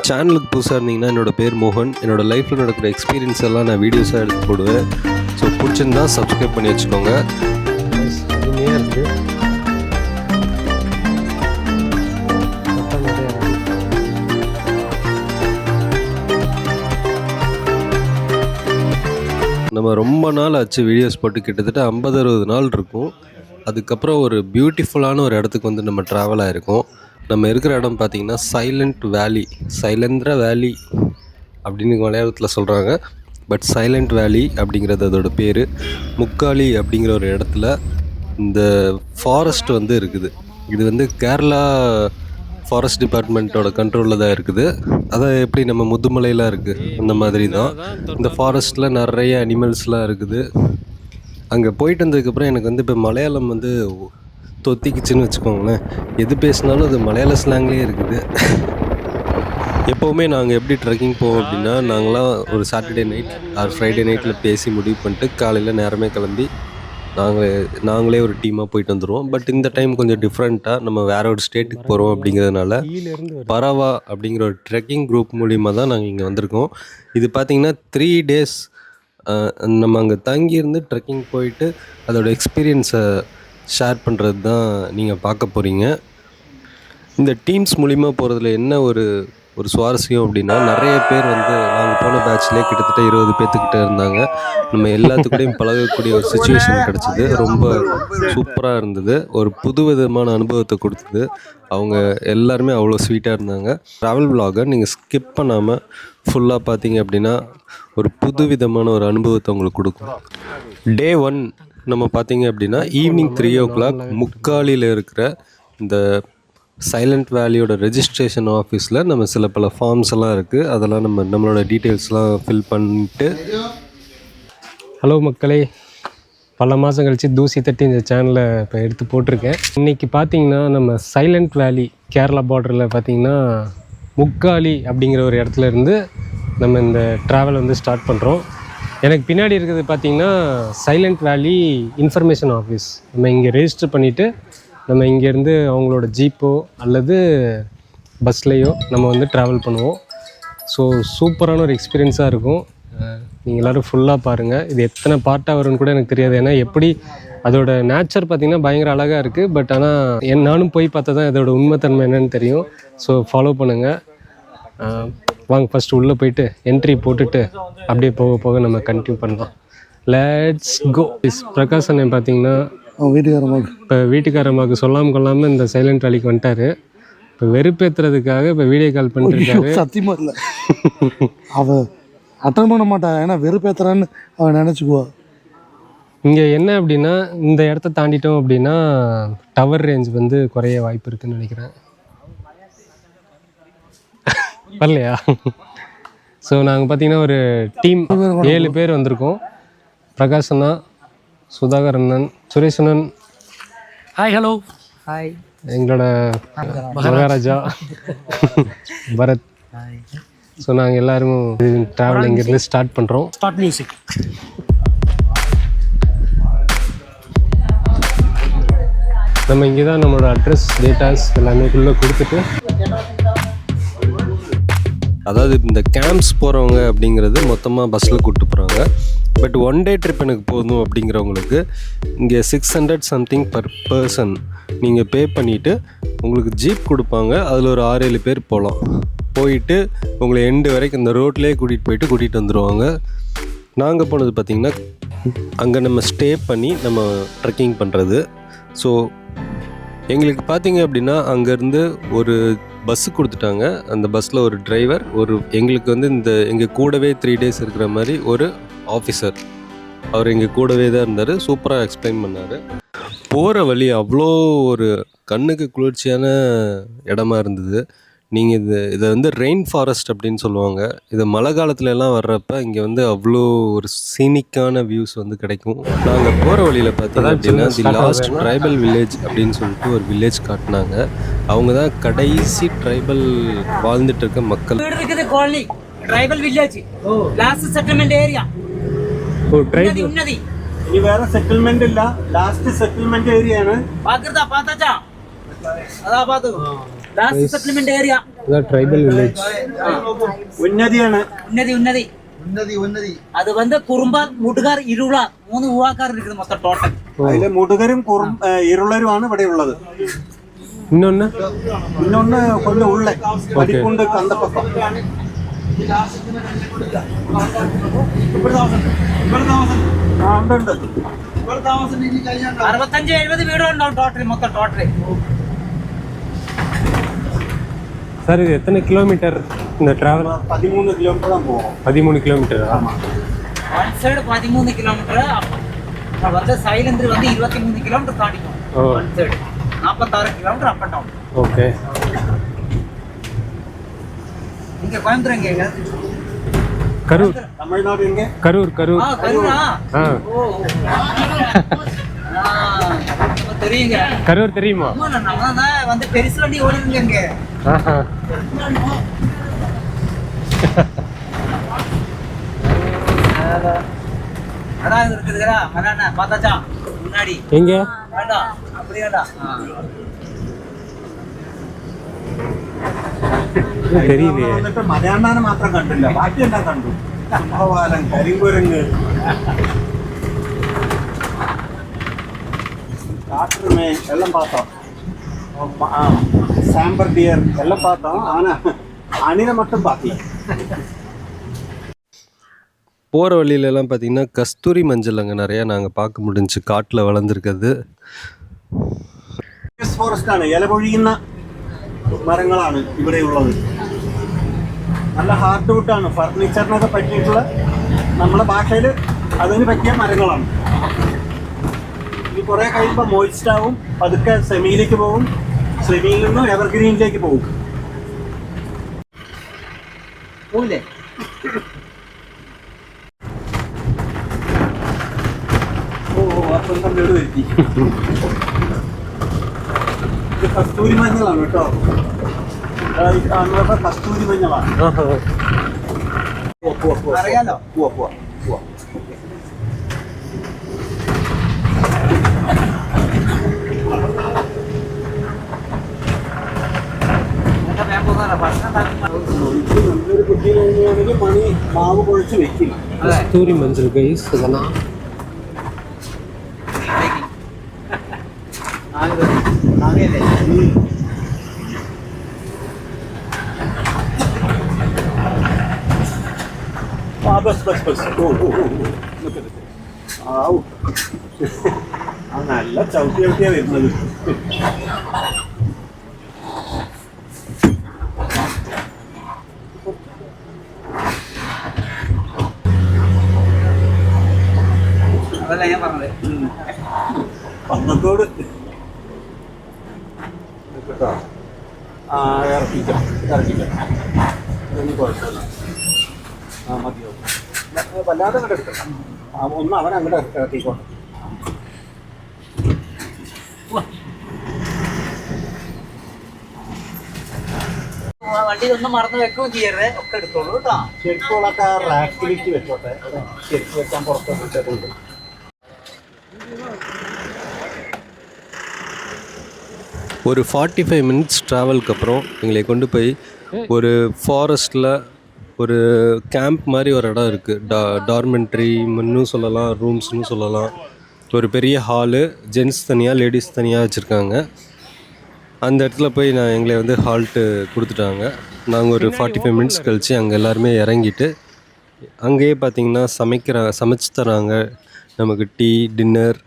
சேனலுக்கு புதுசாக இருந்தீங்கன்னா என்னோடய பேர் மோகன். என்னோடய லைஃப்பில் நடக்கிற எக்ஸ்பீரியன்ஸ் எல்லாம் நான் வீடியோஸாக எடுத்து போடுவேன். ஸோ பிடிச்சிருந்தா சப்ஸ்கிரைப் பண்ணி வச்சுக்கோங்க. அருமையாக இருக்குது. நம்ம ரொம்ப நாள் ஆச்சு வீடியோஸ் போட்டு, கிட்டத்தட்ட 50-60 நாள் இருக்கும். அதுக்கப்புறம் ஒரு பியூட்டிஃபுல்லான ஒரு இடத்துக்கு வந்து நம்ம ட்ராவல் ஆகிருக்கோம். நம்ம இருக்கிற இடம் பார்த்திங்கன்னா சைலண்ட் வேலி, சைலந்திர வேலி அப்படின்னு மலையாளத்தில் சொல்கிறாங்க. பட் சைலண்ட் வேலி அப்படிங்கிறது அதோட பேர். முக்காலி அப்படிங்கிற ஒரு இடத்துல இந்த ஃபாரஸ்ட் வந்து இருக்குது. இது வந்து கேரளா ஃபாரஸ்ட் டிபார்ட்மெண்ட்டோட கண்ட்ரோலில் தான் இருக்குது. அதை எப்படி நம்ம முதுமலையெலாம் இருக்குது அந்த மாதிரி தான் இந்த ஃபாரஸ்ட்டில் நிறைய அனிமல்ஸ்லாம் இருக்குது. அங்கே போயிட்டு வந்ததுக்கப்புறம் எனக்கு வந்து இப்போ மலையாளம் வந்து தொத்திக்கிச்சுன்னு வச்சுக்கோங்களேன். எது பேசினாலும் அது மலையாள ஸ்லாங்லேயே இருக்குது. எப்போவுமே நாங்கள் எப்படி ட்ரெக்கிங் போவோம் அப்படின்னா, நாங்களாம் ஒரு சாட்டர்டே நைட் ஆர் ஃப்ரைடே நைட்டில் பேசி முடிவு பண்ணிட்டு காலையில் நேரமே கிளம்பி நாங்களே ஒரு டீமாக போயிட்டு வந்துடுவோம். பட் இந்த டைம் கொஞ்சம் டிஃப்ரெண்ட்டாக நம்ம வேறு ஒரு ஸ்டேட்டுக்கு போகிறோம் அப்படிங்கிறதுனால பரவா அப்படிங்கிற ஒரு ட்ரெக்கிங் குரூப் மூலிமா தான் நாங்கள் இங்கே வந்திருக்கோம். இது பார்த்திங்கன்னா 3 days நம்ம அங்கே தங்கியிருந்து ட்ரெக்கிங் போயிட்டு அதோடய எக்ஸ்பீரியன்ஸை ஷேர் பண்ணுறது தான் நீங்கள் பார்க்க போகிறீங்க. இந்த டீம்ஸ் மூலிமா போகிறதுல என்ன ஒரு சுவாரஸ்யம் அப்படின்னா, நிறைய பேர் வந்து நாங்கள் போன பேட்ச்லேயே கிட்டத்தட்ட 20 பேர்த்துக்கிட்ட இருந்தாங்க. நம்ம எல்லாத்துக்கூடையும் பழகக்கூடிய ஒரு சுச்சுவேஷன் கிடச்சிது. ரொம்ப சூப்பராக இருந்தது. ஒரு புது விதமான அனுபவத்தை கொடுத்தது. அவங்க எல்லாருமே அவ்வளோ ஸ்வீட்டாக இருந்தாங்க. ட்ராவல் விலாகை நீங்கள் ஸ்கிப் பண்ணாமல் ஃபுல்லாக பார்த்தீங்க அப்படின்னா ஒரு புது விதமான ஒரு அனுபவத்தை உங்களுக்கு கொடுக்கும். Day 1 நம்ம பார்த்தீங்க அப்படின்னா ஈவினிங் 3 o'clock முக்காலியில் இருக்கிற இந்த சைலண்ட் வேலியோட ரெஜிஸ்ட்ரேஷன் ஆஃபீஸில் நம்ம சில பல ஃபார்ம்ஸ் எல்லாம் இருக்குது. அதெல்லாம் நம்மளோட டீட்டெயில்ஸ்லாம் ஃபில் பண்ணிட்டு. ஹலோ மக்களே, பல மாதம் கழித்து தூசி தட்டி இந்த சேனலை இப்போ எடுத்து போட்டிருக்கேன். இன்றைக்கி பார்த்திங்கன்னா நம்ம சைலண்ட் வேலி கேரளா பார்டரில் பார்த்திங்கன்னா முக்காலி அப்படிங்கிற ஒரு இடத்துல இருந்து நம்ம இந்த ட்ராவல் வந்து ஸ்டார்ட் பண்ணுறோம். எனக்கு பின்னாடி இருக்கிறது பார்த்திங்கன்னா சைலண்ட் வேலி இன்ஃபர்மேஷன் ஆஃபீஸ். நம்ம இங்கே ரெஜிஸ்டர் பண்ணிவிட்டு நம்ம இங்கேருந்து அவங்களோட ஜீப்போ அல்லது பஸ்லேயோ நம்ம வந்து ட்ராவல் பண்ணுவோம். ஸோ சூப்பரான ஒரு எக்ஸ்பீரியன்ஸாக இருக்கும். நீங்கள் எல்லோரும் ஃபுல்லாக பாருங்கள். இது எத்தனை பார்ட்டாக வரும்னு கூட எனக்கு தெரியாது. ஏன்னா எப்படி அதோட நேச்சர் பார்த்திங்கன்னா பயங்கர அழகாக இருக்குது. பட் ஆனால் நானும் போய் பார்த்தா தான் இதோட உண்மைத்தன்மை என்னென்னு தெரியும். ஸோ ஃபாலோ பண்ணுங்கள். வாங்க ஃபஸ்ட்டு உள்ளே போயிட்டு என்ட்ரி போட்டுட்டு அப்படியே போக போக நம்ம கண்டினியூ பண்ணலாம். Let's go. பிரகாஷ் அண்ணன் பார்த்திங்கன்னா இப்போ வீட்டுக்காரம்மாவுக்கு சொல்லாமல் கொள்ளாமல் இந்த சைலண்ட் வேலிக்கு வந்துட்டார். இப்போ வெறுப்பேற்றுறதுக்காக இப்போ வீடியோ கால் பண்ணிட்டு சத்தியமாக இல்லை, அவள் அட்டன் பண்ண மாட்டாள். ஏன்னா வெறுப்பேற்றுறான்னு அவன் நினச்சிக்குவா. இங்கே என்ன அப்படின்னா, இந்த இடத்த தாண்டிட்டோம் அப்படின்னா டவர் ரேஞ்ச் வந்து குறைய வாய்ப்பு இருக்குதுன்னு நினைக்கிறேன். வரலையா? ஸோ நாங்கள் பார்த்திங்கன்னா ஒரு டீம் 7 பேர் வந்திருக்கோம். பிரகாஷ் அண்ணா, சுதாகர் அண்ணன், சுரேஷ் அண்ணன், ஹாய், ஹலோ, ஹாய், எங்களோட மகாராஜா பரத். ஸோ நாங்கள் எல்லோரும் ட்ராவல் இங்கேருந்து ஸ்டார்ட் பண்ணுறோம். Start music. நம்ம இங்கே தான் நம்மளோட அட்ரஸ் டேட்டாஸ் எல்லாமே உள்ளே கொடுத்துட்டு, அதாவது இந்த கேம்ப்ஸ் போகிறவங்க அப்படிங்கிறது மொத்தமாக பஸ்ஸில் கூப்பிட்டு போகிறாங்க. பட் 1 day ட்ரிப் எனக்கு போதும் அப்படிங்கிறவங்களுக்கு இங்கே 600 சம்திங் பர் பர்சன் நீங்கள் பே பண்ணிவிட்டு உங்களுக்கு ஜீப் கொடுப்பாங்க. அதில் ஒரு 6-7 பேர் போகலாம். போயிட்டு உங்களை எண்டு வரைக்கும் இந்த ரோட்லேயே கூட்டிகிட்டு வந்துடுவாங்க. நாங்கள் போனது பார்த்திங்கன்னா அங்கே நம்ம ஸ்டே பண்ணி நம்ம ட்ரெக்கிங் பண்ணுறது. ஸோ எங்களுக்கு பார்த்திங்க அப்படின்னா அங்கேருந்து ஒரு பஸ்ஸு கொடுத்துட்டாங்க. அந்த பஸ்ஸில் ஒரு டிரைவர், எங்களுக்கு வந்து எங்கள் கூடவே 3 days இருக்கிற மாதிரி ஒரு ஆஃபீஸர், அவர் எங்கள் கூடவே தான் இருந்தார். சூப்பராக எக்ஸ்பிளைன் பண்ணார். போகிற வழி அவ்வளோ ஒரு கண்ணுக்கு குளிர்ச்சியான இடமா இருந்தது. நீங்கள் இதை வந்து ரெயின் ஃபாரஸ்ட் அப்படின்னு சொல்லுவாங்க. இது மழை காலத்துலலாம் வர்றப்ப இங்கே வந்து அவ்வளோ ஒரு சீனிக்கான வியூஸ் வந்து கிடைக்கும். நாங்கள் போகிற வழியில் பார்த்தீங்கன்னா அப்படின்னா தி லாஸ்ட் ட்ரைபல் வில்லேஜ் அப்படின்னு சொல்லிட்டு ஒரு வில்லேஜ் காட்டினாங்க. அவங்க தான் கடைசி ட்ரைபல் வாழ்ந்துட்டு இருக்க மக்கள். Tribal village, last settlement area. ഉന്നതി ഇനി വേറെ സെറ്റിൽമെന്റ് ഇല്ല, ലാസ്റ്റ് സെറ്റിൽമെന്റ് ഏരിയ ആണ്. പാത്താച്ചാ അതാ പാത്തു ലാസ്റ്റ് സെറ്റിൽമെന്റ് ഏരിയ. இதான் ட்ரைபல் வில்லேஜ். ഉന്നതിയാണ്. ഉന്നതി അത് വന്ന് കുറുമ്പാർ മുടുകാർ ഇരുള 3 ഊവാക്കാർ ഇരിക്കുന്നത് മൊത്തം ടോട്ടൽ. അതിലെ മുടുകരും ഇരുളരുമാണ് ഇവിടെ ഉള്ളത്. இன்னொன்று கொஞ்சம் உள்ள படிப்புണ്ട് കണ്ടപ്പക്കം. 65-70 വീടുണ്ടാവും ടോട്ടൽ മൊത്തം ടോട്ടൽ. சார் இது எத்தனை கிலோமீட்டர் இந்த ட்ராவல்? 13 கிலோமீட்டர் தான் போகும். 13 கிலோமீட்டரா? One side 13 kilometre. வந்து சைலந்திரி வந்து 23 கிலோமீட்டர் தாண்டிக்கும். One side 46 kilometre up and down. Okay. இங்க கோயம்புத்தூர் எங்க? கரூர். தமிழ்நாடு எங்க? கரூர். கரூரா? ஆ. ஓ. தெரியுங்க. கரூர் தெரியுமா? ஆமா, நம்ம தான் வந்து பெருசு வண்டி ஓடுதுங்க இங்க. ஆஹா. அதான் இருக்குதுடா. அண்ணா பார்த்தாச்சா முன்னாடி? எங்க? வேண்டாம் அப்படியேடா. தெரியலையே. വന്നിട്ട് മലയാണ്ടാനെ മാത്രം കണ്ടില്ല, ബാക്കിയെല്ലാം കണ്ടു. സംഭവം കരിങ്കുരങ്ങ്, காட்டுமே எல்லாம் பார்த்தோம். சாம்பர் டியர் எல்லாம் பார்த்தோம். ஆனால் அணிலை மட்டும் பார்க்கல. போகிற வழியிலலாம் பார்த்திங்கன்னா கஸ்தூரி மஞ்சள் அங்கே நிறையா நாங்கள் பார்க்க முடிஞ்சுச்சு, காட்டில் வளர்ந்துருக்கிறது. ഫോറസ്റ്റാണ്, ഇല പൊഴിയുന്ന മരങ്ങളാണ് ഇവിടെയുള്ളത്. നല്ല ഹാർഡ് വുഡാണ്. ഫർണിച്ചറിനൊക്കെ പറ്റിയിട്ടുള്ള, നമ്മുടെ ഭാഷയിൽ അതിന് പറ്റിയ മരങ്ങളാണ്. ഈ കുറേ കഴിയുമ്പോൾ മോയിസ്റ്റ് ആവും, പതുക്കെ സെമിയിലേക്ക് പോകും, സെമിയിൽ നിന്നും എവർഗ്രീനിലേക്ക് പോകും. പോവില്ലേ? അപ്പം തമ്മിലോട് വരുത്തി. ഇത് കസ്തൂരി മഞ്ഞളാണ് കേട്ടോ. കാണുന്നപ്പോൾ കസ്തൂരി മഞ്ഞളാണ്. അറിയാലോ. പോവാ. നല്ലൊരു കുട്ടി കഴിഞ്ഞാണെങ്കിൽ മണി മാവ് കുഴച്ച് വെക്കില്ല. கஸ்தூரி மஞ்சள் கைஸ் இதெல்லாம். ബസ് ആവു, നല്ല ചവിട്ടിയാ വരുന്നത്. അതല്ല ഞാൻ പറഞ്ഞത്. പന്നത്തോട് കേട്ടോ. ഇറക്കിക്കാം. ഇതൊന്നും കുഴപ്പമില്ല. മതിയോ? വല്ലാതെ അങ്ങോട്ട് എടുക്കണം. ഒന്ന് അവൻ അങ്ങോട്ട് ഇറക്കിക്കോട്ടെ. വണ്ടി ഒന്നും മറന്നു വെക്കുകയും ചെയ്യരുത്, ഒക്കെ എടുത്തോളൂ കേട്ടോ. ചെരുപ്പുകളൊക്കെ റാക്കിലേക്ക് വെച്ചോട്ടെ. ചെരുപ്പ് വെക്കാൻ പുറത്ത് വെച്ചിട്ടുണ്ട്. ஒரு 45 மினிட்ஸ் ட்ராவலுக்கு அப்புறம் எங்களை கொண்டு போய் ஒரு ஃபாரஸ்ட்டில் ஒரு கேம்ப் மாதிரி ஒரு இடம் இருக்குது. டார்மெண்ட்ரின்னு சொல்லலாம், ரூம்ஸ்னு சொல்லலாம். ஒரு பெரிய ஹாலு, ஜென்ட்ஸ் தனியாக லேடிஸ் தனியாக வச்சுருக்காங்க. அந்த இடத்துல போய் எங்களை வந்து ஹால்ட்டு கொடுத்துட்டாங்க. நாங்கள் ஒரு 45 மினிட்ஸ் கழித்து அங்கே எல்லாருமே இறங்கிட்டு அங்கேயே பார்த்திங்கன்னா சமைச்சு தராங்க நமக்கு. டீ, டின்னர்,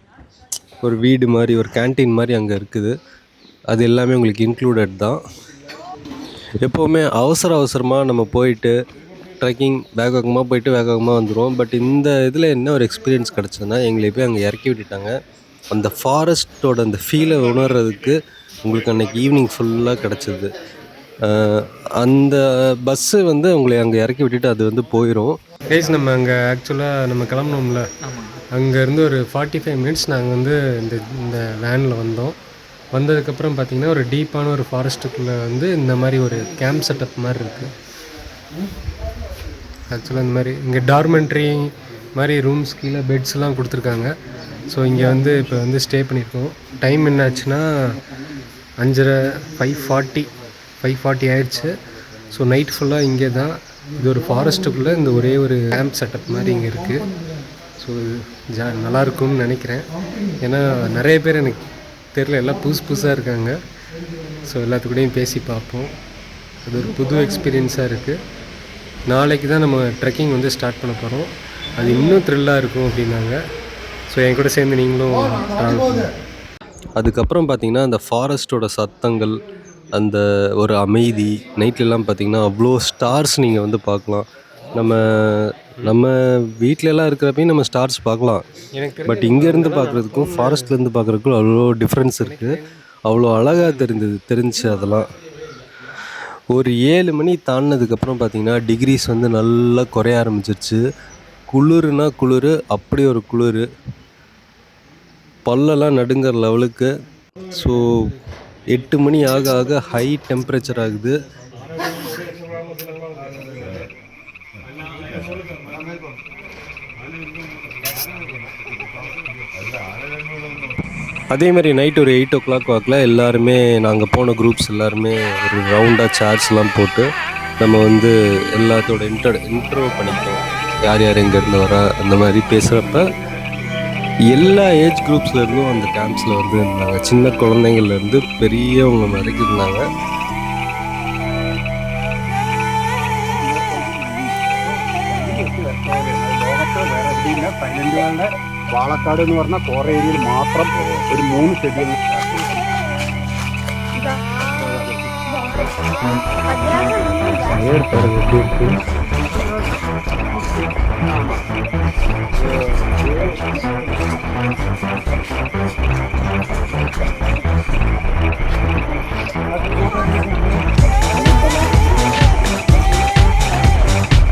ஒரு வீடு மாதிரி, ஒரு கேன்டீன் மாதிரி அங்கே இருக்குது. அது எல்லாமே உங்களுக்கு இன்க்ளூடட் தான். எப்போவுமே அவசரமாக நம்ம போயிட்டு ட்ரெக்கிங் வேகமாக போயிட்டு வேகமாக வந்துடுவோம். பட் இந்த இதில் என்ன ஒரு எக்ஸ்பீரியன்ஸ் கிடச்சதுன்னா, எங்களை போய் அங்கே இறக்கி விட்டுட்டாங்க. அந்த ஃபாரஸ்ட்டோட அந்த ஃபீலை உணர்றதுக்கு உங்களுக்கு அன்றைக்கி ஈவினிங் ஃபுல்லாக கிடச்சிது. அந்த பஸ்ஸு வந்து உங்களை அங்கே இறக்கி விட்டுட்டு அது வந்து போயிடும். கைஸ், நம்ம அங்கே ஆக்சுவலாக நம்ம கிளம்புனோம்ல, அங்கேருந்து ஒரு 45 மினிட்ஸ் நாங்கள் வந்து இந்த வேனில் வந்தோம். வந்ததுக்கப்புறம் பார்த்திங்கன்னா ஒரு டீப்பான ஒரு ஃபாரஸ்ட்டுக்குள்ளே வந்து இந்த மாதிரி ஒரு கேம்ப் செட்டப் மாதிரி இருக்குது. ஆக்சுவலாக இந்த மாதிரி இங்கே டார்மெண்ட்ரி மாதிரி ரூம்ஸ், கீழே பெட்ஸ்லாம் கொடுத்துருக்காங்க. ஸோ இங்கே வந்து இப்போ வந்து ஸ்டே பண்ணியிருக்கோம். டைம் என்னாச்சுன்னா 5:30 5:40 ஆயிடுச்சு. ஸோ நைட் ஃபுல்லாக இங்கே தான். இது ஒரு ஃபாரஸ்ட்டுக்குள்ளே இந்த ஒரே ஒரு கேம்ப் செட்டப் மாதிரி இங்கே இருக்குது. ஸோ நல்லாயிருக்கும்னு நினைக்கிறேன். ஏன்னா நிறைய பேர் எனக்கு தெரியல, எல்லாம் புதுசாக இருக்காங்க. ஸோ எல்லாத்துக்கூடையும் பேசி பார்ப்போம். அது ஒரு புது எக்ஸ்பீரியன்ஸாக இருக்குது. நாளைக்கு தான் நம்ம ட்ரெக்கிங் வந்து ஸ்டார்ட் பண்ண போகிறோம். அது இன்னும் த்ரில்லாக இருக்கும் அப்படின்னாங்க. ஸோ என் கூட சேர்ந்து நீங்களும் ட்ராவல் பண்ணுங்க. அதுக்கப்புறம் பார்த்திங்கன்னா அந்த ஃபாரஸ்ட்டோட சத்தங்கள், அந்த ஒரு அமைதி, நைட்லலாம் பார்த்திங்கன்னா அவ்வளோ ஸ்டார்ஸ் நீங்கள் வந்து பார்க்கலாம். நம்ம வீட்டிலலாம் இருக்கிறப்பையும் நம்ம ஸ்டார்ஸ் பார்க்கலாம். பட் இங்கேருந்து பார்க்குறதுக்கும் ஃபாரஸ்ட்லேருந்து பார்க்குறதுக்கும் அவ்வளோ டிஃப்ரென்ஸ் இருக்குது. அவ்வளோ அழகாக தெரிஞ்சிச்சு. அதெல்லாம் ஒரு 7 மணி தாண்டினதுக்கப்புறம் பார்த்திங்கன்னா டிகிரிஸ் வந்து நல்லா குறைய ஆரம்பிச்சிருச்சு. குளிர்னா குளிர், அப்படி ஒரு குளிர், பல்லெல்லாம் நடுங்கிற லெவலுக்கு. ஸோ 8 மணி ஆக ஆக ஹை டெம்பரேச்சர் ஆகுது. அதேமாதிரி நைட் ஒரு 8 o'clock வாக்கில் எல்லாருமே, நாங்கள் போன குரூப்ஸ் எல்லாருமே ஒரு ரவுண்டாக சேர்ஸ்லாம் போட்டு நம்ம வந்து எல்லாத்தோட இன்ட்ரோ பண்ணிக்கிட்டோம். யார் யார் எங்கேருந்து வரா அந்த மாதிரி பேசுகிறப்ப எல்லா ஏஜ் குரூப்ஸ்லேருந்தும் அந்த கேம்ப்ஸில் வந்து இருந்தாங்க. சின்ன குழந்தைங்கள்லேருந்து பெரியவங்க வரைக்கும் இருந்தாங்க. വാളക്കാട് എന്ന് പറഞ്ഞാൽ കോറ ഏരിയയിൽ മാത്രം ഒരു 3 ഷെഡ്യൂൾ.